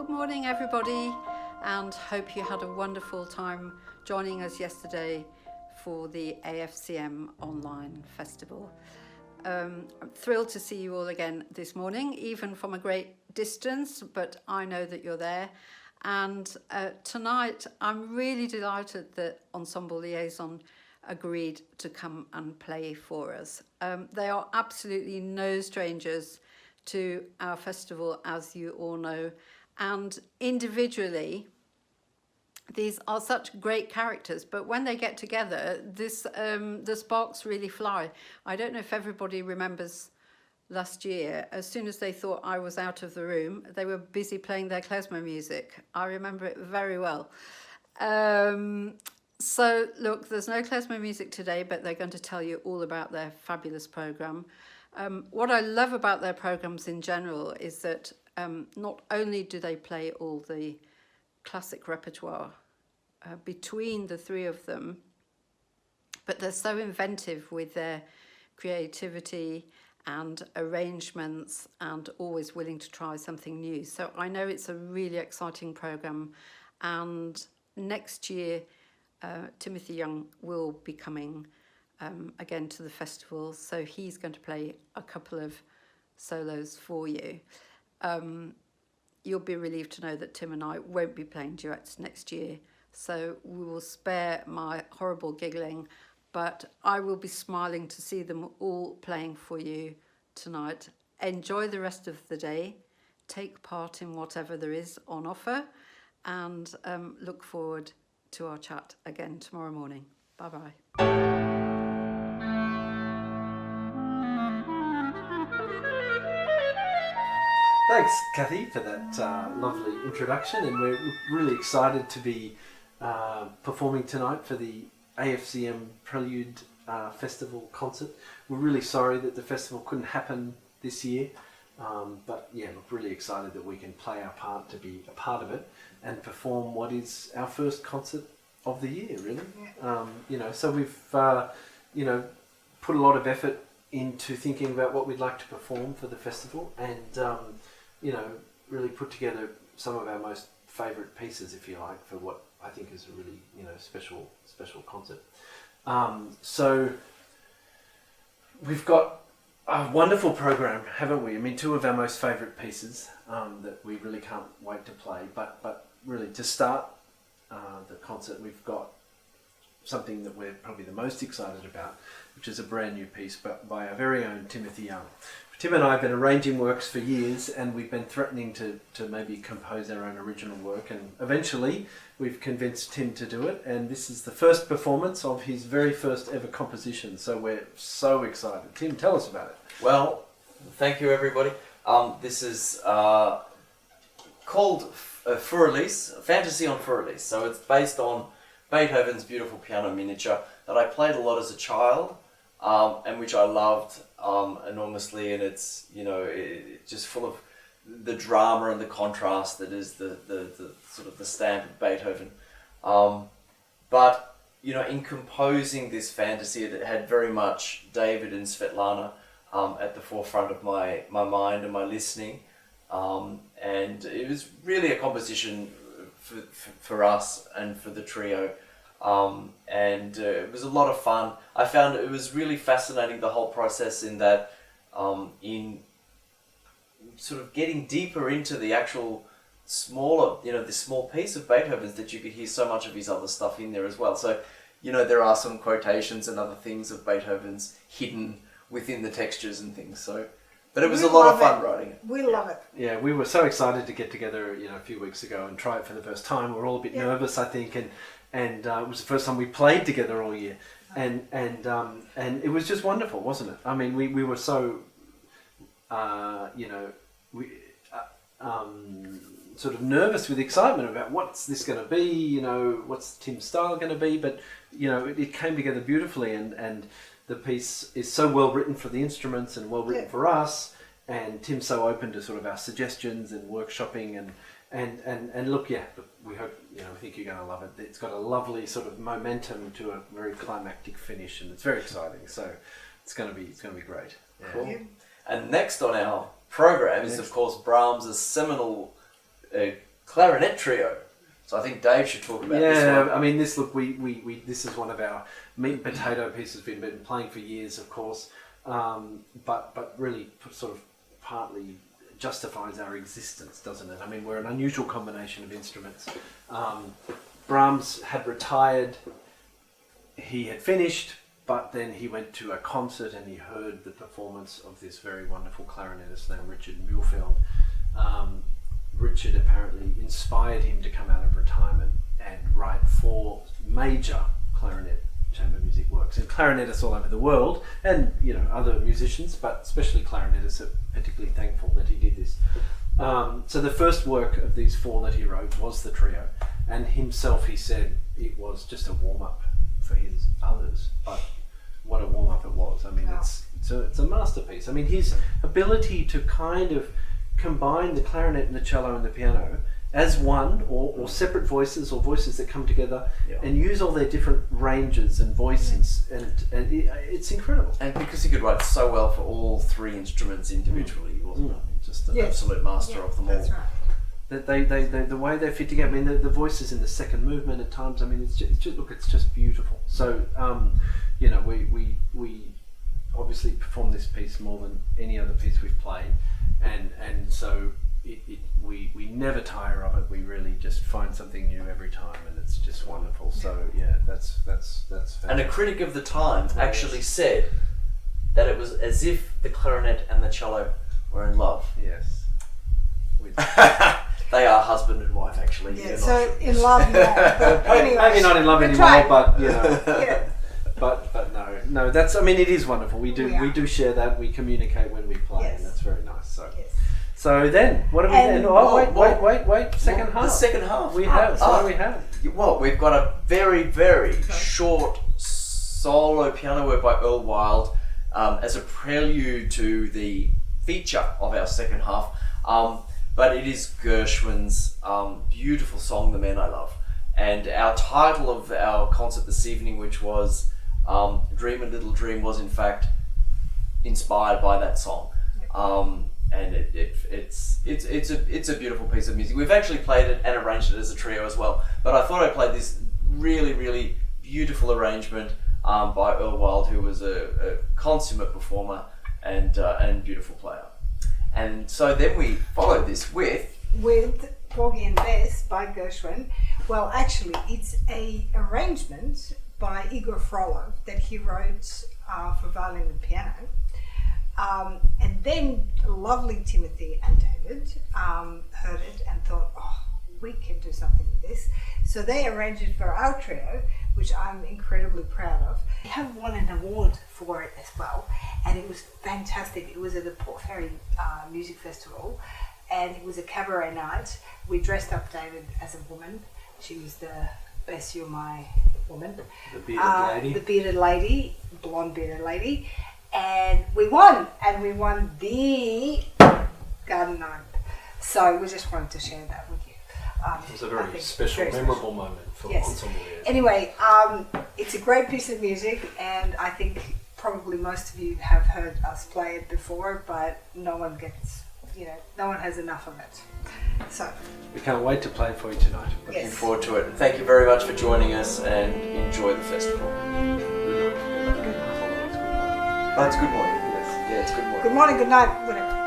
Good morning, everybody, and hope you had a wonderful time joining us yesterday for the AFCM Online Festival. I'm thrilled to see you all again this morning, even from a great distance, but I know that you're there. And tonight, I'm really delighted that Ensemble Liaison agreed to come and play for us. They are absolutely no strangers to our festival, as you all know, and individually, these are such great characters, but when they get together, the sparks really fly. I don't know if everybody remembers last year, as soon as they thought I was out of the room, they were busy playing their klezmer music. I remember it very well. So look, there's no klezmer music today, but they're going to tell you all about their fabulous program. What I love about their programs in general is that not only do they play all the classic repertoire between the three of them, but they're so inventive with their creativity and arrangements and always willing to try something new. So I know it's a really exciting program, and next year Timothy Young will be coming again to the festival, so he's going to play a couple of solos for you. You'll be relieved to know that Tim and I won't be playing duets next year, so we will spare my horrible giggling, but I will be smiling to see them all playing for you tonight. Enjoy the rest of the day, take part in whatever there is on offer, and look forward to our chat again tomorrow morning. Bye-bye. Thanks, Kathy, for that lovely introduction, and we're really excited to be performing tonight for the AFCM Prelude Festival concert. We're really sorry that the festival couldn't happen this year, but yeah, look, really excited that we can play our part to be a part of it and perform what is our first concert of the year, really. So we've put a lot of effort into thinking about what we'd like to perform for the festival, and really put together some of our most favourite pieces, if you like, for what I think is a really, special concert. So we've got a wonderful program, haven't we? I mean, two of our most favourite pieces that we really can't wait to play. But really, to start the concert, we've got something that we're probably the most excited about, which is a brand new piece by our very own Timothy Young. Tim and I have been arranging works for years, and we've been threatening to maybe compose our own original work, and eventually we've convinced Tim to do it, and this is the first performance of his very first ever composition, so we're so excited. Tim, tell us about it. Well, thank you, everybody. This is called Fur-Elise, Fantasy on Fur-Elise. So it's based on Beethoven's beautiful piano miniature that I played a lot as a child, and which I loved enormously, and it's just full of the drama and the contrast that is the sort of the stamp of Beethoven. But in composing this fantasy, it had very much David and Svetlana at the forefront of my mind and my listening, and it was really a composition for us and for the trio. And it was a lot of fun. I found it was really fascinating, the whole process, in that in sort of getting deeper into the actual smaller, this small piece of Beethoven's, that you could hear so much of his other stuff in there as well. So, there are some quotations and other things of Beethoven's hidden within the textures and things. So, but it was a lot of fun writing it. We love it. Yeah, we were so excited to get together, a few weeks ago and try it for the first time. We're all a bit nervous, I think, and it was the first time we played together all year, and it was just wonderful, wasn't it? I mean, we were so, sort of nervous with excitement about what's this going to be, what's Tim's style going to be, but it came together beautifully, and the piece is so well written for the instruments and well written for us, and Tim's so open to sort of our suggestions and workshopping, and look, we hope, we think you're going to love it. It's got a lovely sort of momentum to a very climactic finish, and it's very exciting. So it's going to be great. Yeah. Cool. And next on our program is, of course, Brahms' seminal clarinet trio. So I think Dave should talk about this one. Yeah, I mean, this this is one of our meat and potato pieces we've been playing for years, of course, but really sort of partly justifies our existence, doesn't it? I mean, we're an unusual combination of instruments. Brahms had retired, he had finished, but then he went to a concert and he heard the performance of this very wonderful clarinetist named Richard Mühlfeld. Richard apparently inspired him to come out of retirement and write 4 major clarinet chamber music works. And clarinetists all over the world, and other musicians, but especially clarinetists, are particularly thankful that he did this. So the first work of these 4 that he wrote was the trio, and himself, he said, it was just a warm-up for his others, but what a warm-up it was. I mean, Wow. it's a masterpiece. I mean, his ability to kind of combine the clarinet and the cello and the piano as one, or separate voices, or voices that come together, and use all their different ranges and voices, and it's incredible. And because he could write so well for all 3 instruments individually, he wasn't just an absolute master of them all. That's right. That they the way they fit together. I mean, the voices in the second movement at times. I mean, it's just beautiful. So, we obviously perform this piece more than any other piece we've played, and so we never tire of it. We really just find something new every time, and it's just wonderful. So yeah, that's fantastic. And a critic of the time actually said that it was as if the clarinet and the cello were in love. Yes. They are husband and wife, actually. Yeah, You're so not sure. in love now. But anyway, Maybe not in love we're anymore, trying. but Yeah. but no. That's. I mean, it is wonderful. We are. do share that. We communicate when we play, Yes. and that's very nice. So. Yes. So then, what do we And- then? Oh, wait! Second half. The second half. We have. So what do we have? Well, we've got a very, very short solo piano work by Earl Wild as a prelude to the feature of our second half. But it is Gershwin's beautiful song, The Man I Love. And our title of our concert this evening, which was Dream a Little Dream, was in fact inspired by that song. And it's a beautiful piece of music. We've actually played it and arranged it as a trio as well. But I thought I'd play this really, really beautiful arrangement by Earl Wild, who was a consummate performer and beautiful player. And so then we followed this with Porgy and Bess by Gershwin. Well, actually, it's a arrangement by Igor Frolov that he wrote for violin and piano. And then lovely Timothy and David heard it and thought, oh, we can do something with this. So they arranged it for our trio, which I'm incredibly proud of. We have won an award for it as well, and it was fantastic. It was at the Port Fairy Music Festival, and it was a cabaret night. We dressed up David as a woman. She was the Bess, you're my woman. The bearded lady. The bearded lady, blonde bearded lady. And we won the Garden Gnome. So we just wanted to share that with you. It was a I very think special, very memorable moment for Yes. Ensemble Ears. Anyway, it's a great piece of music, and I think probably most of you have heard us play it before, but no one has enough of it. So, We can't wait to play it for you tonight. looking yes. forward to it. And thank you very much for joining us, and enjoy the festival. Good night. Oh, it's good morning. Yes. Yeah, it's good morning. Good morning, good night, whatever.